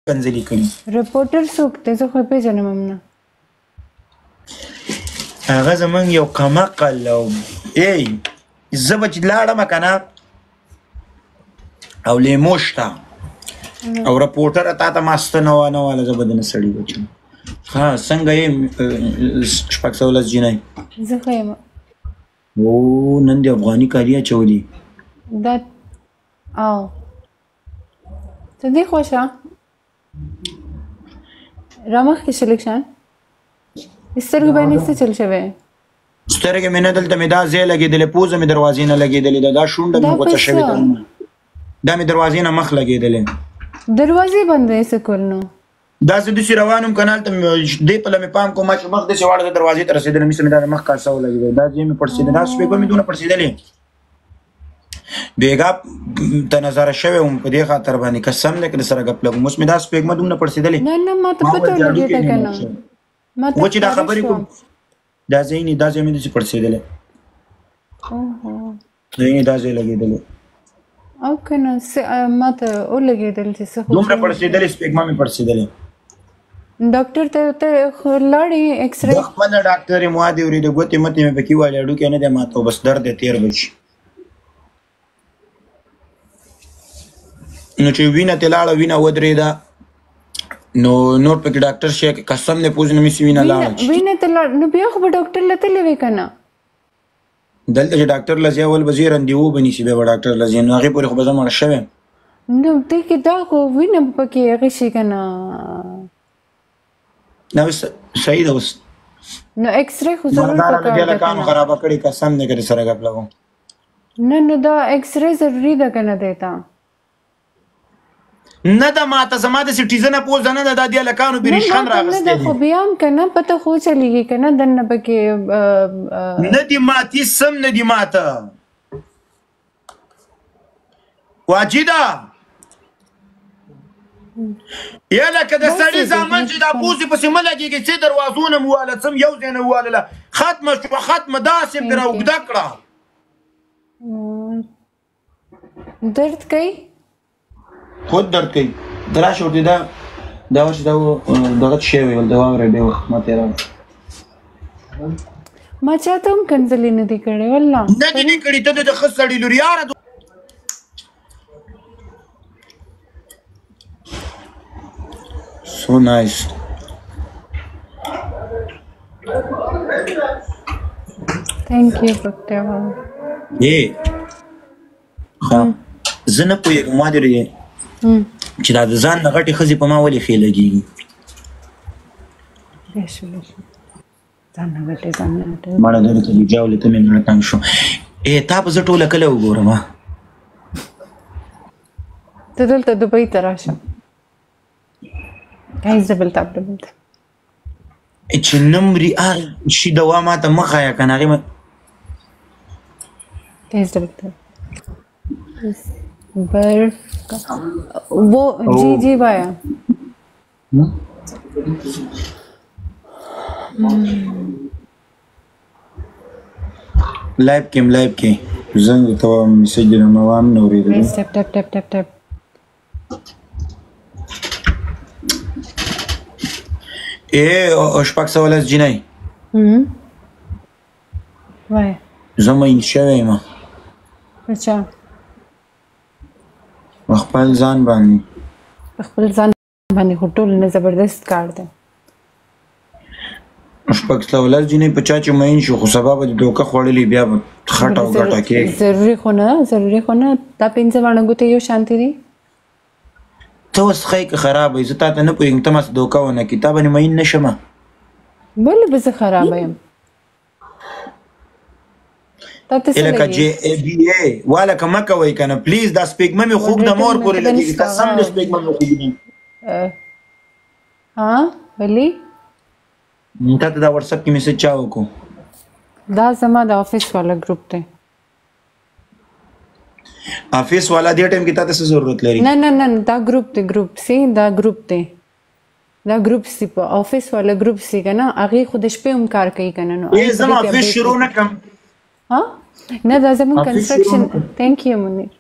کنځلې کړي. رپورټر څوک دی؟ زه خو یې پېژنم هم نه. هغه زمونږ یو کمعقل او زه به چې لاړم که نه او لیمو شته او رپورټره تا ته ما سته نه واله زه به دنه سړي بچم. ها څنګه یې 14 جنۍ؟ زه ښه یم. او نن دې افغاني کالي اچولي. دا او ته دې خوښه رامخکې سلیکشن سترګې باندې څه چل شوی؟ سترګې مې نه دلته مې دا ځای لګېدلی، پوزه مې دروازې نه لګېدلې ده، دا شونډه مې غوڅه شوې ده، دا مې دروازې نه مخ لګېدلی. دروازې بندې څه کول نو؟ داسې داسې روان وم که نه هلته دې پله مې پام کوم چې مخ داسې واړه د دروازې ته رسېدلی، مثل مې دا د مخ کاسه ولګېدی، دا ځای مې پړسېدلی، دا سپېږمه مې دونه پړسېدلې بېګا ته نظاره شوی وم په دې خاطر باندې قسم دی که د سره ګپ لګوم. اوس مې دا سپېږمه دومره پړسېدلې نه نه ما ته پته ولګېده که نه و چې دا خبرې کوم دا ځای مې داسې پړسېدلی، دا ځای لګېدلی او که نه ما ته ولګېدل چې څه دومره پړسېدلې سپېږمه مې پړسېدلې. ډاکټر ته لاړې اکسرې؟ د خپله ډاکټر یم ما دې ورېده ګوتې متې مې پکې وویلې هډوکی نه دی ماته بس درد دی تېر به شي. نو چې وینه ترې لاړه وینه ودرېده نو نور پکې ډاکټر شي قسم دی پوز نه مې وینه لاړه وینه ته لاړ نو بیا خو به ډاکټر له تللی وې که نه؟ دلته چې ډاکټر له ځای اول به ځې رندیو به نیسي بیا به ډاکټر له ځې نو هغې پورې خو به زه مړه شوی یم. نو دې کې دا خو وینه پکې هغې شي که نه؟ نه اوس صحیح ده اوس نو اکسرې خو ضرور مرداره پکار لګیا ده که لکانو نه؟ خرابه کړې قسم دی که د سره ګپ لګوم. نه نو دا اکسرې ضروري ده که نه دی ته؟ نه ده ماته زما د سټیزنه پوزه نه ده دا دې هلکانو بریشخند راغستی نه خو بیا هم که نه پته خو چلېږي که نه دننه پکې نه دي ماتې سم نه دي ماته واجده یا لکه د سړي زامن چې دا پوزې پسې مه لګېږي څه دروازونه مې وواله څه یو ځای نه ووالله ختمه شوه ختمه داسې مې را اوږده کړه. درد کوي؟ خود درد کوي ته راشه ورته دا ورشه دا دغه شی ویل د واورې ډېر وخت ما تېراوه ما چاته هم کنځلې نه دي کړې والله نه دي نه کړي ته د ښه سړي لور یاره so nice thank you ډاکټر زه نه پوهېږم ما دې چې دا د ځان نه غټې ښځې په ما ولې ښې لګېږي مړه دلته جاولې ته مې زړه تنګ شو تا به زه ټوله کله وګورم ته دلته دوبۍ ته راشه چې نه مري شي دوا ماته مه ښایه که نه هغې वो जी जी भाया लाइव के زنګ ته میسج نه موام نو ورېدل ټپ ټپ ټپ ټپ ټپ شپږ سوه لس جنۍ وایه زه مین شوی یم اچھا خپل ځان باندې خو ټول نه زبردست کار دی شپږ سوه لس جنۍ په چا چې مین شو خو سبا به د دوکه خوړلې بیا به خټه او ګټه کېږي ضروري خو نه دا پنځه واړه ګوتې یو شانتې دي ته اوس ښایي که خرابه یې زه تا ته نه پوهېږم ته ماسې دوکه ونه کړي تا باندې مین نه شمه ولې به زه خرابه یم لکه جی ای بی ای واله که مه کوئ که نه پلیز دا سپېږمه مې خوږ د مور پورې لګېږي قسم د سپېږمه مې خوږ دي ها ولې تا ته دا وټساپ کې میسج چا وکړو دا زما د آفیس والا ګروپ دی آفیس والا دې ټایم کې تا ته څه ضرورت لري نه نه نه دا ګروپ دی دا ګروپ دی په آفیس والا ګروپ سي که نه هغې خو د شپې هم کار کوي که نه نو زما آفیس شروع نه کړم ها نه دا زموږ کنسټرکشن تھینک یو منیر